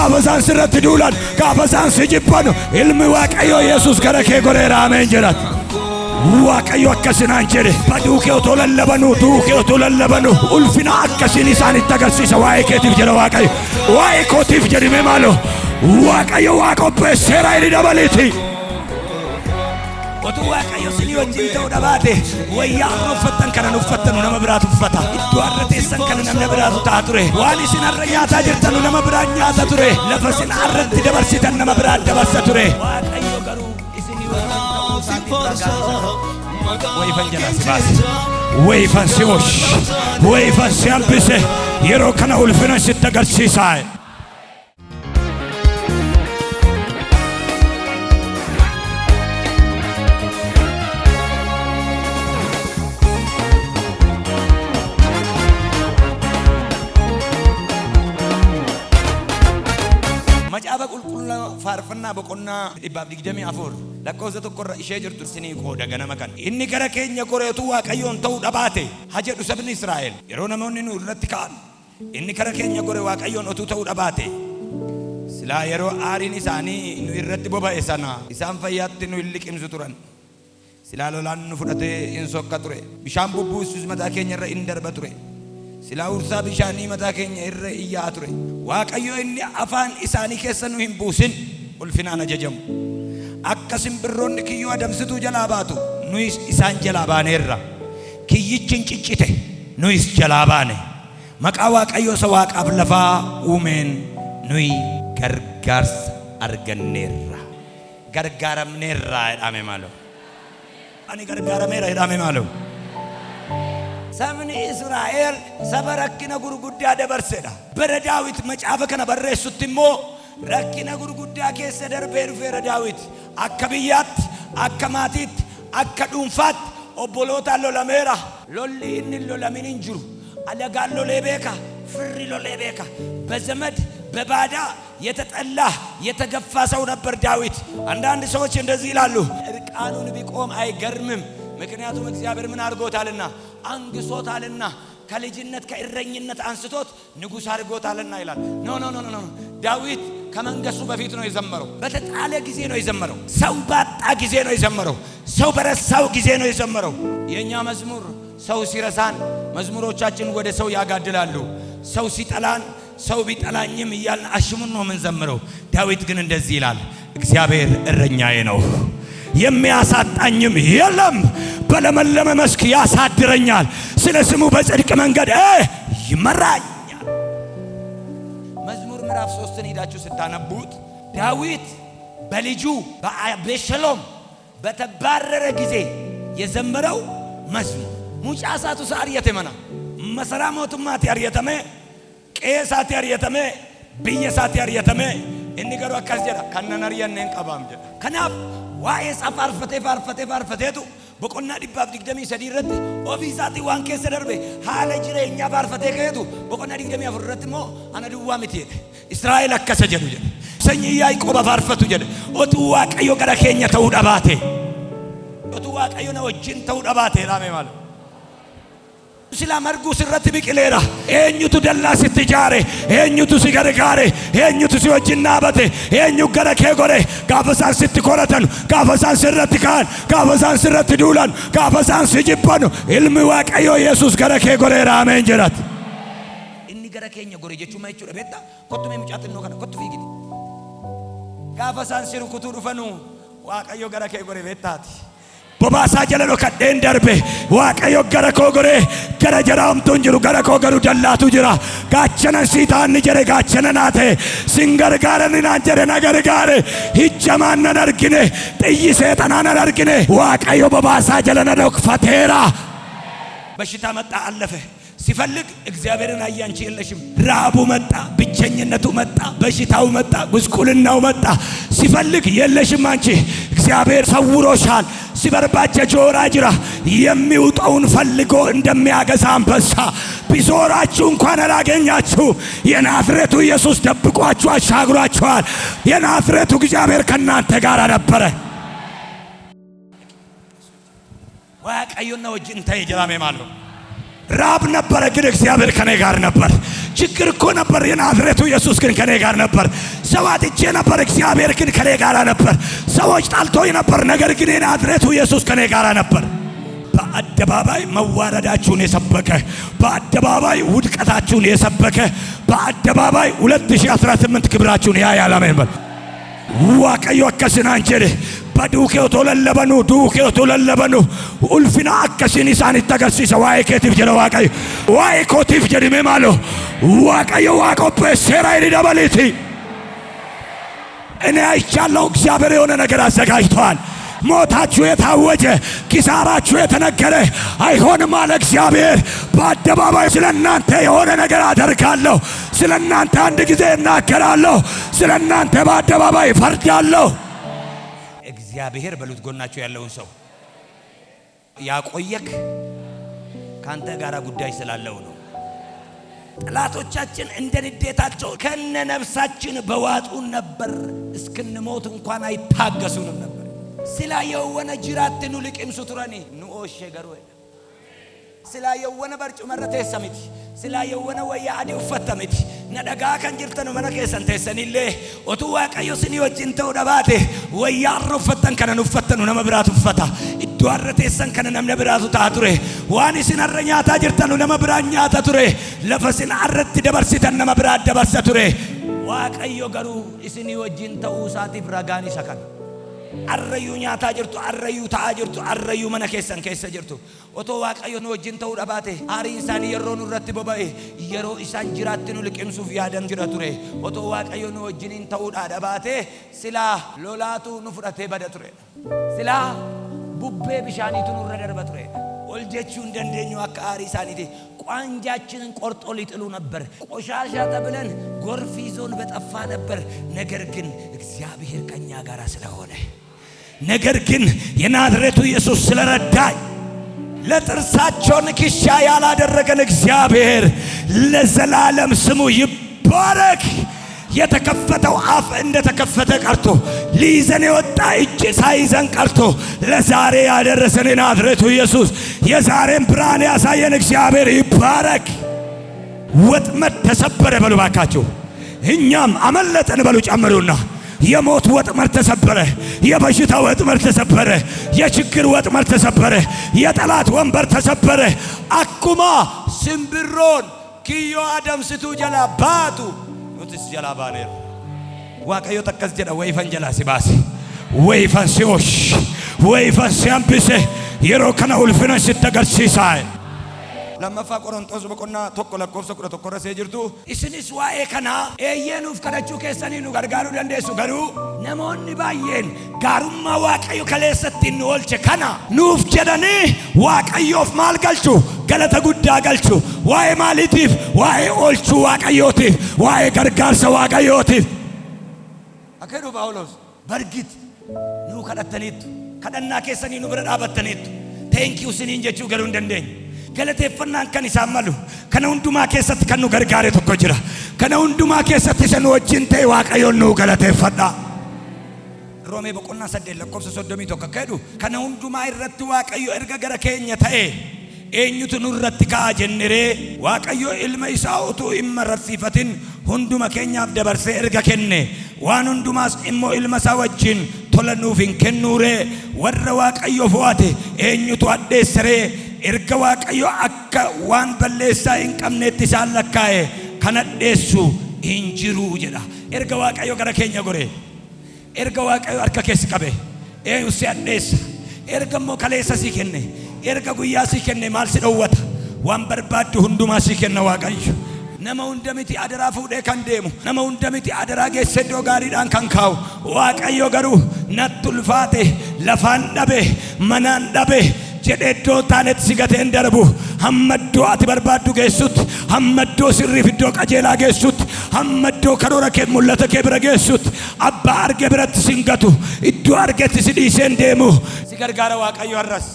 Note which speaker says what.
Speaker 1: gaafasaan sirratti duulan gaafasaan si jibbanu ilmi waaqayyo Yesuus gara kee goreera ameen jedhat waaqayyo akkasinaan jedhe baduu kee otoo lallabanu du'uu kee otoo lallabanu ulfina akkasiin isaanitti agarsiisa waa'ee keetiif jedha waaqayyo waa'ee kootiif jedhime maaloo waaqayyo waa qopheesseera inni dabaleeti otuu waaqayyo sinii wajjin ta'uu dhabaate wayyaa uffattan kana uffattanu nama biraatu uffata iddoo arra teessan kana namni biraatu ta'a ture waan isin arra nyaataa jirtanu nama biraan nyaata ture lafa isin arratti dabarsitan nama biraan dabarsa ture waaqayyo garuu isinii wayifan jala si baase wayifan si osh wayifan si hambise yeroo kana ulfina sitti agarsiisaa Macaafa qulqulluu faarfannaa boqonnaa 124 lakkoofsa tokkorra ishee jirtu sinii qooda ganama kan inni gara keenya goreetu waaqayyoon ta'uu dhabaate haa jedhu sabni Israa'el yeroo namoonni nu irratti ka'an inni gara keenya gore waaqayyoon otuu ta'uu dhabaate silaa yeroo aariin isaanii nu irratti boba'e sana isaan fayyaatti nu liqimsu turan silaa lolaan nu fudhatee in sokka ture bishaan bubbuusus mataa keenya irra in darba ture silaa ursaa bishaanii mataa keenya irra iyyaa ture waaqayyo inni afaan isaanii keessa nu hin buusin ulfinaan ajajamu akka simbirroonni kiyyoo adamsituu jalaa baatu nuyis isaan jalaa baaneerra kiyyichin ciccite nuyis jalaa baane maqaa waaqayyo isa waaqaaf lafaa uumeen nuyi gargaarsa arganneerra gargaaramneerra jedhame maaloo ani gargaarameera jedhame maaloo sabni Israa'el saba rakkina gurguddaa dabarsedha bara Daawit macaafa kana barreessutti immoo rakkina gurguddaa keessa darbee dhufeera Daawit akka biyyaatti akka maatiitti akka dhuunfaatti obbolootaan lolameera lolli inni lolamin hin jiru alagaan lolee beeka firri lolee beeka በዘመድ በባዳ የተጠላ የተገፋ ሰው ነበር ዳዊት አንዳንድ ሰዎች እንደዚህ ይላሉ እርቃኑን ቢቆም አይገርምም ምክንያቱም እግዚአብሔር ምን አድርጎታልና አንግሶታልና ከልጅነት ከእረኝነት አንስቶት ንጉስ አድርጎታልና ይላል ኖ ኖ ኖ ኖ ዳዊት ከመንገሱ በፊት ነው የዘመረው በተጣለ ጊዜ ነው የዘመረው ሰው ባጣ ጊዜ ነው የዘመረው ሰው በረሳው ጊዜ ነው የዘመረው የኛ መዝሙር ሰው ሲረሳን መዝሙሮቻችን ወደ ሰው ያጋድላሉ ሰው ሲጠላን ሰው ቢጠላኝም ይያልን አሽሙን ነው የምንዘምረው ዳዊት ግን እንደዚህ ይላል እግዚአብሔር እረኛዬ ነው የሚያሳጣኝም የለም በለመለመ መስክ ያሳድረኛል ስለ ስሙ በጽድቅ መንገድ ይመራኛል መዝሙር ምዕራፍ 3 ሄዳችሁ ስታነቡት ዳዊት በልጁ በአቤሴሎም በተባረረ ጊዜ የዘመረው መዝሙር ሙጫሳቱ ሳርየተመና መሰራሞቱማት ያርየተመ ቄሳት ያርየተመ ብየሳት ያርየተመ እንገሩ አካስጀራ ከነነርየነን ቀባም ጀ ከናፍ ዋኤስ አፋርፈቴቱ በቆና ዲባብ ዲግደሚ ሰዲረት ኦፊሳቲ ዋን ከሰ ደርቤ ሃለ ጅሬኛ ባርፈቴ ከየቱ በቆና ዲግደሚ አፍረትሞ አነዱዋ ምት እስራኤል አከሰ ጀዱ ጀ ሰኝ ያዕቆብ ባርፈቱ ጀ ኦቱ ዋቀዮ ገራ ኬኛ ተውዳባቴ ኦቱ ዋቀዮ ነው ጅን ተውዳባቴ ራሜ ማለት ስላ መርጉ ስረት ቢቅሌራ ኤኙቱ ደላ ስትጃሬ ኤኙቱ ሲገርጋሬ ኤኙቱ ሲወጅናበቴ ኤኙ ገረ ከጎሬ ጋፈሳን ስትኮረተን ጋፈሳን ስረት ካን ጋፈሳን ስረት ዱላን ጋፈሳን ሲጅባኑ ኢልሚ ዋቀዮ ኢየሱስ ገረ ከጎሬ ራሜን ጀራት ኢኒ ገረ ከኛ ጎሬ ጀቹ ማይቹ ለቤታ ኮቱሜ ምጫትን ነው ከነ ኮቱ ፊጊት ጋፈሳን ሲሩ ኩቱ ዱፈኑ ዋቀዮ ገረ ከጎሬ ቤታት በባሳ ጀለሎ ከደን ደርቤ ዋቀዮ ገረ ኮጎሬ ገረ ጀራምቱን ጅሩ ገረ ኮገሩ ደላቱ ጅራ ጋቸነን ሲታን ጀረ ጋቸነናቴ ሲንገርጋረን ናንጀረ ነገርጋረ ሂጀማን ነርግኔ ጥይ ሰይጣናን ነርግኔ ዋቀዮ በባሳ ጀለነዶ ፈቴራ በሽታ መጣ አለፈ ሲፈልግ እግዚአብሔርን አያንቺ የለሽም ራቡ መጣ ብቸኝነቱ መጣ በሽታው መጣ ጉስቁልናው መጣ ሲፈልግ የለሽም አንቺ እግዚአብሔር ሰውሮሻል ሲበርባቸ ጆራ ጅራ የሚውጣውን ፈልጎ እንደሚያገዛ አንበሳ ቢዞራችሁ እንኳን አላገኛችሁ የናዝሬቱ ኢየሱስ ደብቋችሁ አሻግሯችኋል የናዝሬቱ እግዚአብሔር ከናንተ ጋር ነበረ ዋቀዩና ወጅንታ ይጀራሜ ማለት ራብ ነበር ግን እግዚአብሔር ከኔ ጋር ነበር ችግር እኮ ነበር፣ የናዝሬቱ ኢየሱስ ግን ከኔ ጋር ነበር። ሰው አጥቼ ነበር፣ እግዚአብሔር ግን ከኔ ጋር ነበር። ሰዎች ጣልቶኝ ነበር፣ ነገር ግን የናዝሬቱ ኢየሱስ ከኔ ጋር ነበር። በአደባባይ መዋረዳችሁን የሰበከ፣ በአደባባይ ውድቀታችሁን የሰበከ፣ በአደባባይ 2018 ክብራችሁን ያያል። አሜን በል። ዋቀዮ አከስናን ጀደ በዱኬው ተለለበኑ ዱኬው ተለለበኑ ኡልፊና አከሲን ኢሳን ተገርሲሰ ዋይ ከቲፍ ጀደ ዋቀዮ ዋይ ኮቲፍ ጀደ መማሎ ዋቀዮ ዋቆበ ሰራይ ዲዳበሊቲ እኔ አይቻለሁ። እግዚአብሔር የሆነ ነገር አዘጋጅቷል። ሞታችሁ የታወጀ ኪሳራችሁ የተነገረ አይሆንም አለ እግዚአብሔር። በአደባባይ ስለናንተ የሆነ ነገር አደርጋለሁ። ስለናንተ አንድ ጊዜ እናገራለሁ። ስለናንተ በአደባባይ ፈርዳለሁ። እግዚአብሔር በሉት ጎናችሁ ያለውን ሰው ያቆየክ ካንተ ጋራ ጉዳይ ስላለው ነው። ጠላቶቻችን እንደ ንዴታቸው ከነ ነፍሳችን በዋጡን ነበር። እስክንሞት እንኳን አይታገሱንም ነበር። ስላ የወነ ጅራትኑ ልቅም ሱቱራኒ ኑኦሽ ገሩ ስላ የወነ በርጩ መረተ ሰሚት ስላ የወነ ወያ አዲ ፈተሚት ነደጋ ከንጅርተኑ መነከ ሰንተሰኒለ ኦቱ ዋቀዮ ስኒ ወጭን ተው ደባቴ ወያ አርፈተን ከነኑ ፈተኑ ነመብራቱ ፈታ ኢዷረተ ሰን ከነ ነብራቱ ታቱሬ ዋኒ ሲነረኛታ ጅርተኑ ነመብራኛ ታቱሬ ለፈሲን አረት ደበርሲተን ነመብራት ደበርሰቱሬ ዋቀዮ ገሩ እስኒ ወጭን ተው ሳቲ ፍራጋኒ ሰከን አረዩ ኛታ ጅርቱ አረዩ ታጅርቱ አረዩ መነከሰን ከሰ ጅርቱ ኦቶ ዋቀዮ ነው ወጅን ተው ዳባቴ አሪ ኢንሳን የሮኑ ረት በባይ የሮ ኢሳን ጅራትኑ ልቅምሱፍ ያደን ጅራቱሬ ኦቶ ዋቀዮ ነው ወጅን ተው ዳባቴ ስላ ሎላቱ ንፍረቴ በደቱሬ ስላ ቡቤ ቢሻኒቱ ንረደር በቱሬ ወልጀቹ እንደንደኙ አካሪ ሳኒቴ ቋንጃችንን ቆርጦ ሊጥሉ ነበር። ቆሻሻ ተብለን ጎርፍ ይዞን በጠፋ ነበር። ነገር ግን እግዚአብሔር ከኛ ጋር ስለሆነ፣ ነገር ግን የናዝሬቱ ኢየሱስ ስለረዳኝ፣ ለጥርሳቸው ንክሻ ያላደረገን እግዚአብሔር ለዘላለም ስሙ ይባረክ። የተከፈተው አፍ እንደተከፈተ ቀርቶ ሊይዘን የወጣ እጅ ሳይዘን ቀርቶ ለዛሬ ያደረሰን ናዝሬቱ ኢየሱስ የዛሬን ብርሃን ያሳየን እግዚአብሔር ይባረክ። ወጥመድ ተሰበረ በሉ ባካችሁ። እኛም አመለጠን በሉ ጨምሩና። የሞት ወጥመድ ተሰበረ፣ የበሽታ ወጥመድ ተሰበረ፣ የችግር ወጥመድ ተሰበረ፣ የጠላት ወንበር ተሰበረ። አኩማ ሲምብሮን ኪዮ አደምስቱ ጀላ ባቱ ኑትስ ጀላ ባኔር ዋቀዮ ተከስ ጀዳ ወይፈን ጀላ ሲባሲ ወይፈን ሲኦሽ ወይፈን ሲያምብሴ የሮ ከነ ኡልፍነ ሲተገርሲሳይ ለማፋ ቆሮንቶስ በቆና ቶኮ ለኮፍሰ ቁረ ቶኮ ረሴ ጅርቱ ኢስኒስ ዋኤ ከና ኤየኑፍ ከነቹ ከሰኒ ኑ ገርጋሩ ደንዴሱ ገሩ ነሞኒ ባየን ጋሩማ ዋቀዮ ከሌሰት ንወልቸ ከና ኑፍ ጀደኒ ዋቀዮፍ ማልገልቹ ገለተ ጉዳ ገልቹ ዋኤ ማሊቲፍ ዋኤ ኦልቹ ዋቀዮቲፍ ዋኤ ገርጋርሰ ዋቀዮቲፍ አከዱ ጳውሎስ በርግጥ ኑ ከደተኒቱ ከደና ከሰኒ ኑ ብረዳ በተኒቱ ቴንኪው ስኒን ጀቹ ገሩ እንደንደኝ ገለቴፈናን ከን ይሳመሉ ከነ ሁንዱማ ከሰት ከኑ ገርጋሬ ተኮ ጅራ ከነ ሁንዱማ ከሰት ሰን ወጅን ተ ዋቀዮን ነው ገለቴፈና ሮሜ በቆና ሰደለ ለኮብሰ ሶዶሚ ተኮ ከዱ ከነ ሁንዱማ ይረት ዋቀዮ እርገ ገረ ከኛ ተኤ ኤኙቱ ኑረት ካጀነሬ ዋቀዮ ኢልመ ኢሳኡቱ ኢመረሲፈትን ሁንዱማ ከኛፍ ደበርሴ እርገ ከነ ዋን ሁንዱማስ ኢሞ ኢልመሳ ወጅን ቶለኑፊን ከኑሬ ወረ ዋቀዮ ፎአቴ ኤኙቱ አዴሰሬ erga waaqayyo akka waan balleessaa hin qabneetti isaan lakkaa'e kana dheessu hin jiru jedha. Erga waaqayyo gara keenya gore, erga waaqayyo harka keessa qabe eenyu si addeessa, erga immoo kaleessa si kenne, erga guyyaa si kenne maal si dhowwata? Waan barbaaddu hundumaa si kenna waaqayyo. Nama hunda miti adaraa fuudhee kan deemu, nama hunda miti adaraa geessee iddoo gaariidhaan kan kaa'u. Waaqayyo garuu natti ulfaate lafaan dhabe manaan dhabe jedheddoo taanetti sigateen darbu hammaddoo ati barbaaddu geessutti, hammaddoo sirriif iddoo qajeelaa geessutti, hammaddoo karoora kee mul'ata kee bira geessutti, abbaa arge biratti singatu iddoo argetti si dhiiseen deemu si gargaara waaqayyo har'as.